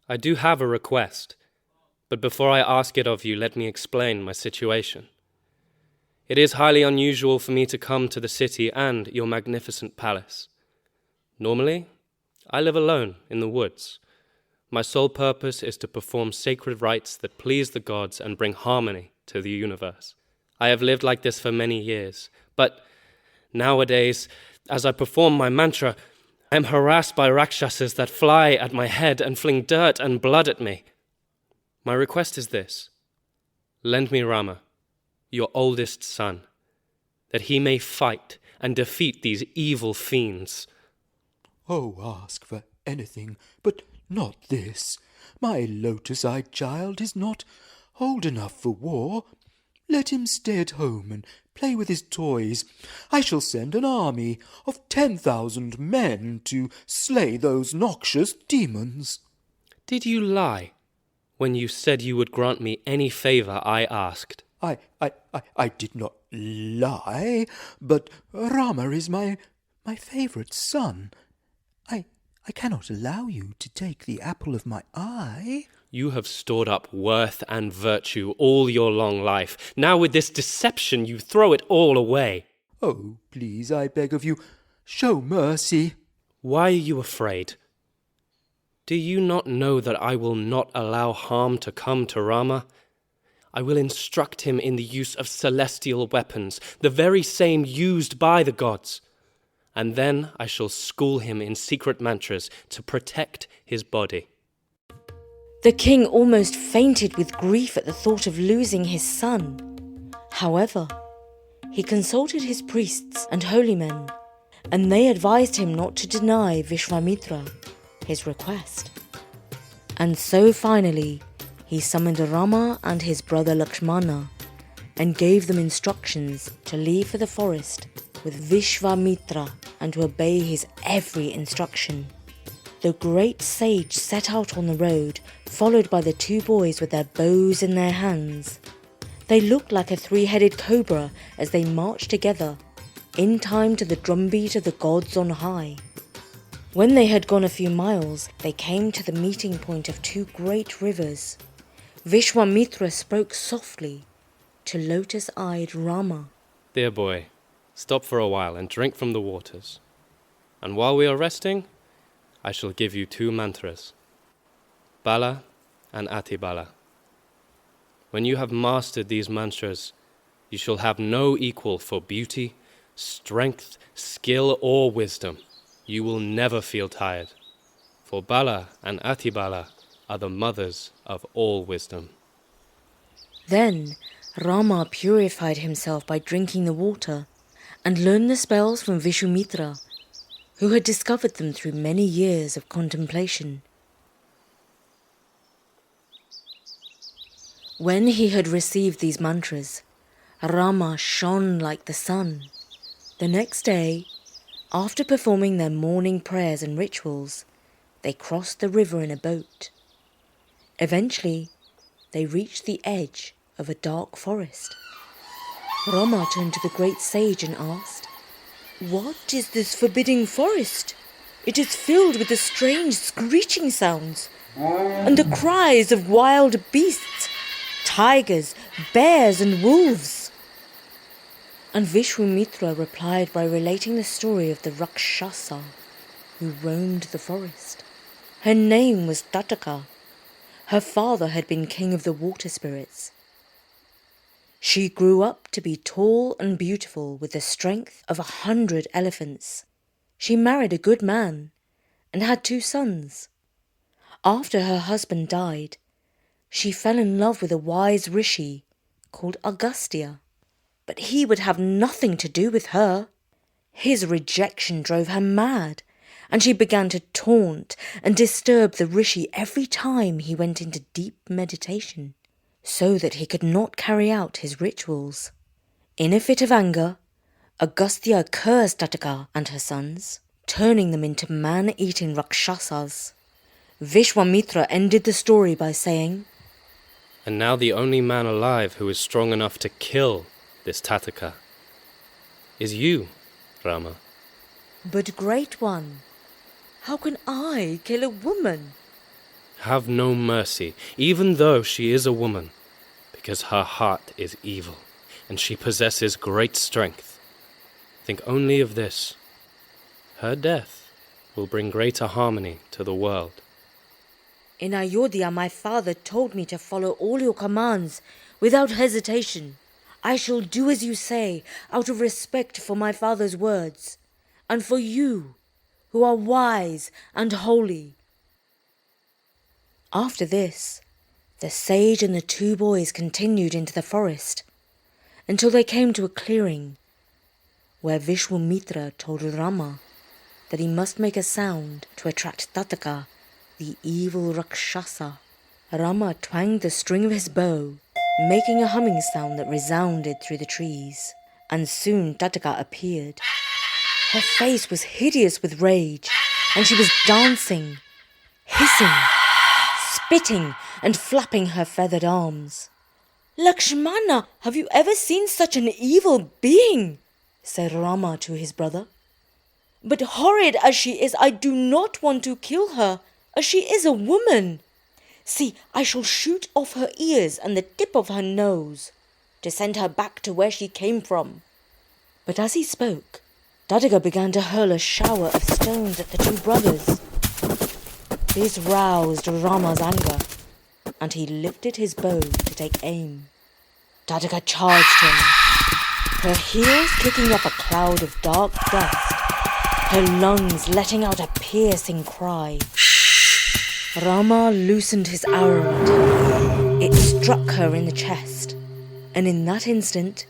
I do have a request, but before I ask it of you, let me explain my situation. It is highly unusual for me to come to the city and your magnificent palace. Normally, I live alone in the woods. My sole purpose is to perform sacred rites that please the gods and bring harmony to the universe. I have lived like this for many years, but nowadays, as I perform my mantra, I am harassed by rakshasas that fly at my head and fling dirt and blood at me. My request is this: lend me Rama, your oldest son, that he may fight and defeat these evil fiends. Oh, ask for anything, but not this. My lotus-eyed child is not old enough for war. Let him stay at home and play with his toys. I shall send an army of 10,000 men to slay those noxious demons. Did you lie when you said you would grant me any favor I asked? I did not lie, but Rama is my favourite son. I cannot allow you to take the apple of my eye. You have stored up worth and virtue all your long life. Now with this deception you throw it all away. Oh, please, I beg of you, show mercy. Why are you afraid? Do you not know that I will not allow harm to come to Rama? I will instruct him in the use of celestial weapons, the very same used by the gods. And then I shall school him in secret mantras to protect his body. The king almost fainted with grief at the thought of losing his son. However, he consulted his priests and holy men, and they advised him not to deny Vishwa Mitra his request. And so finally, he summoned Rama and his brother Lakshmana and gave them instructions to leave for the forest with Vishwa Mitra and to obey his every instruction. The great sage set out on the road, followed by the two boys with their bows in their hands. They looked like a three-headed cobra as they marched together, in time to the drumbeat of the gods on high. When they had gone a few miles, they came to the meeting point of two great rivers. Vishwa Mitra spoke softly to lotus-eyed Rama. Dear boy, stop for a while and drink from the waters. And while we are resting, I shall give you two mantras, Bala and Atibala. When you have mastered these mantras, you shall have no equal for beauty, strength, skill, or wisdom. You will never feel tired, for Bala and Atibala are the mothers of all wisdom. Then Rama purified himself by drinking the water and learned the spells from Vishwa Mitra, who had discovered them through many years of contemplation. When he had received these mantras, Rama shone like the sun. The next day, after performing their morning prayers and rituals, they crossed the river in a boat. Eventually, they reached the edge of a dark forest. Rama turned to the great sage and asked, "What is this forbidding forest? It is filled with the strange screeching sounds and the cries of wild beasts, tigers, bears and wolves." And Vishwa Mitra replied by relating the story of the Rakshasa who roamed the forest. Her name was Tataka. Her father had been king of the water spirits. She grew up to be tall and beautiful with the strength of 100 elephants. She married a good man and had 2 sons. After her husband died, she fell in love with a wise rishi called Agastya. But he would have nothing to do with her. His rejection drove her mad, and she began to taunt and disturb the rishi every time he went into deep meditation, so that he could not carry out his rituals. In a fit of anger, Agastya cursed Tataka and her sons, turning them into man-eating Rakshasas. Vishwa Mitra ended the story by saying, And now the only man alive who is strong enough to kill this Tataka is you, Rama. But Great One, how can I kill a woman? Have no mercy, even though she is a woman, because her heart is evil, and she possesses great strength. Think only of this. Her death will bring greater harmony to the world. In Ayodhya, my father told me to follow all your commands without hesitation. I shall do as you say, out of respect for my father's words, and for you, who are wise and holy. After this, the sage and the two boys continued into the forest, until they came to a clearing, where Vishwa Mitra told Rama that he must make a sound to attract Tataka, the evil Rakshasa. Rama twanged the string of his bow, making a humming sound that resounded through the trees, and soon Tataka appeared. Her face was hideous with rage, and she was dancing, hissing, spitting, and flapping her feathered arms. "Lakshmana, have you ever seen such an evil being?" said Rama to his brother. "But horrid as she is, I do not want to kill her, as she is a woman. See, I shall shoot off her ears and the tip of her nose, to send her back to where she came from." But as he spoke, Tataka began to hurl a shower of stones at the two brothers. This roused Rama's anger, and he lifted his bow to take aim. Tataka charged him, her heels kicking up a cloud of dark dust, her lungs letting out a piercing cry. Rama loosened his arrow at her. It struck her in the chest, and in that instant,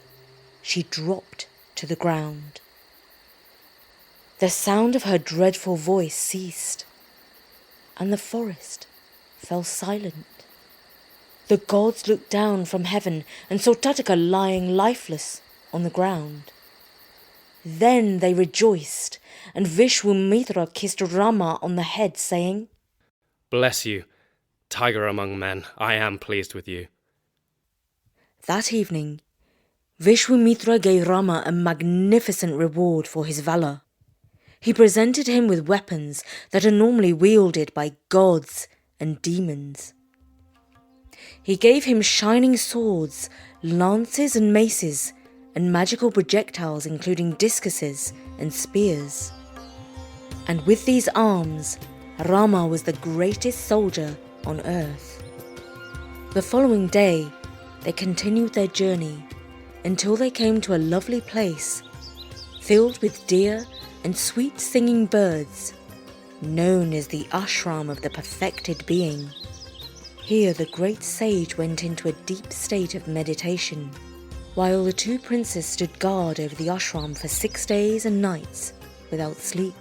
she dropped to the ground. The sound of her dreadful voice ceased, and the forest fell silent. The gods looked down from heaven and saw Tataka lying lifeless on the ground. Then they rejoiced, and Vishwa Mitra kissed Rama on the head, saying, Bless you, tiger among men, I am pleased with you. That evening, Vishwa Mitra gave Rama a magnificent reward for his valour. He presented him with weapons that are normally wielded by gods and demons. He gave him shining swords, lances and maces, and magical projectiles including discuses and spears. And with these arms, Rama was the greatest soldier on earth. The following day, they continued their journey until they came to a lovely place filled with deer and sweet singing birds, known as the ashram of the perfected being. Here the great sage went into a deep state of meditation, while the two princes stood guard over the ashram for 6 days and nights without sleep.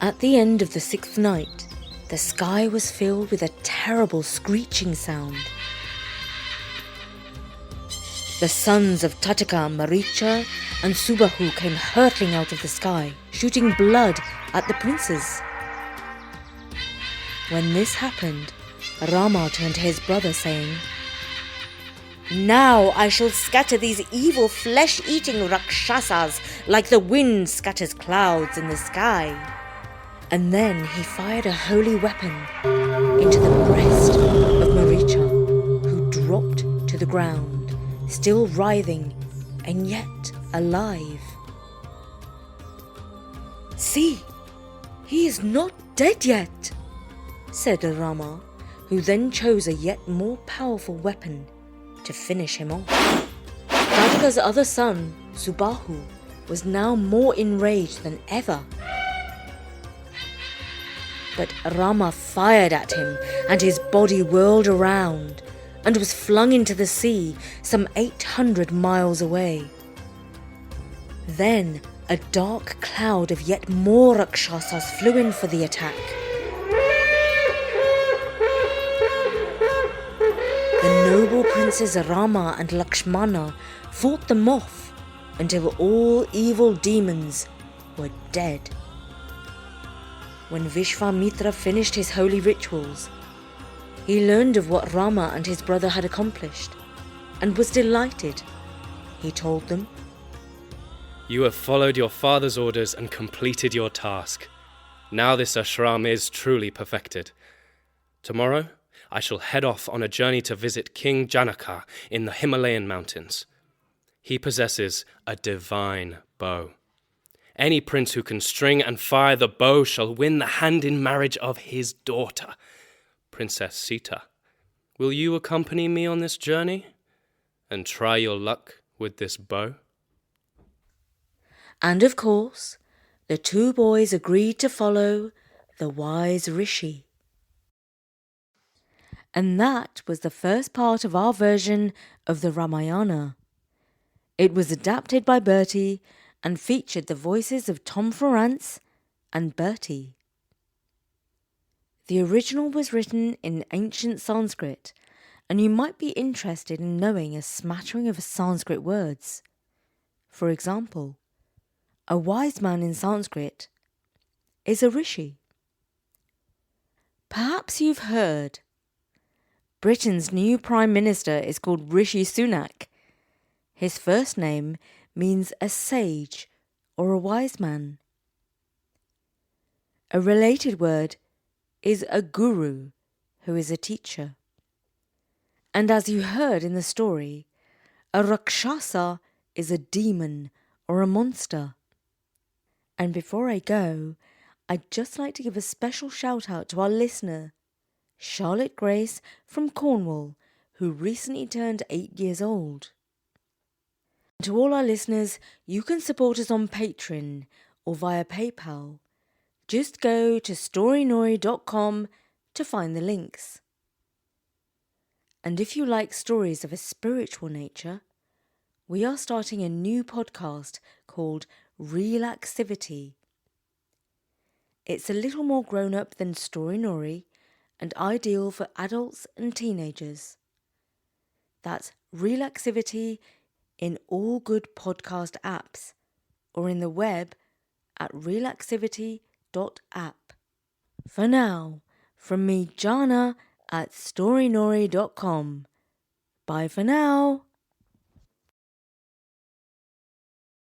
At the end of the 6th night, the sky was filled with a terrible screeching sound. The sons of Tataka, Maricha, and Subahu came hurtling out of the sky, shooting blood at the princes. When this happened, Rama turned to his brother, saying, "Now I shall scatter these evil flesh-eating Rakshasas like the wind scatters clouds in the sky." And then he fired a holy weapon into the breast of Maricha, who dropped to the ground, still writhing and yet alive. "See, he is not dead yet," said Rama, who then chose a yet more powerful weapon to finish him off. Tataka's other son, Subahu, was now more enraged than ever. But Rama fired at him, and his body whirled around and was flung into the sea some 800 miles away. Then a dark cloud of yet more Rakshasas flew in for the attack. The noble princes Rama and Lakshmana fought them off until all evil demons were dead. When Vishwa Mitra finished his holy rituals, he learned of what Rama and his brother had accomplished and was delighted. He told them, You have followed your father's orders and completed your task. Now this ashram is truly perfected. Tomorrow, I shall head off on a journey to visit King Janaka in the Himalayan mountains. He possesses a divine bow. Any prince who can string and fire the bow shall win the hand in marriage of his daughter, Princess Sita. Will you accompany me on this journey and try your luck with this bow? And of course, the two boys agreed to follow the wise Rishi. And that was the first part of our version of the Ramayana. It was adapted by Bertie and featured the voices of Tom Ferrance and Bertie. The original was written in ancient Sanskrit, and you might be interested in knowing a smattering of Sanskrit words. For example, a wise man in Sanskrit is a rishi. Perhaps you've heard Britain's new Prime Minister is called Rishi Sunak. His first name means a sage or a wise man. A related word is a guru, who is a teacher. And as you heard in the story, a rakshasa is a demon or a monster. And before I go, I'd just like to give a special shout out to our listener, Charlotte Grace from Cornwall, who recently turned 8 years old. To all our listeners, you can support us on Patreon or via PayPal. Just go to storynori.com to find the links. And if you like stories of a spiritual nature, we are starting a new podcast called Relaxivity. It's a little more grown up than Story Nori and ideal for adults and teenagers. That's Relaxivity in all good podcast apps or in the web at relaxivity.app. For now, from me, Jana, at storynori.com. Bye for now.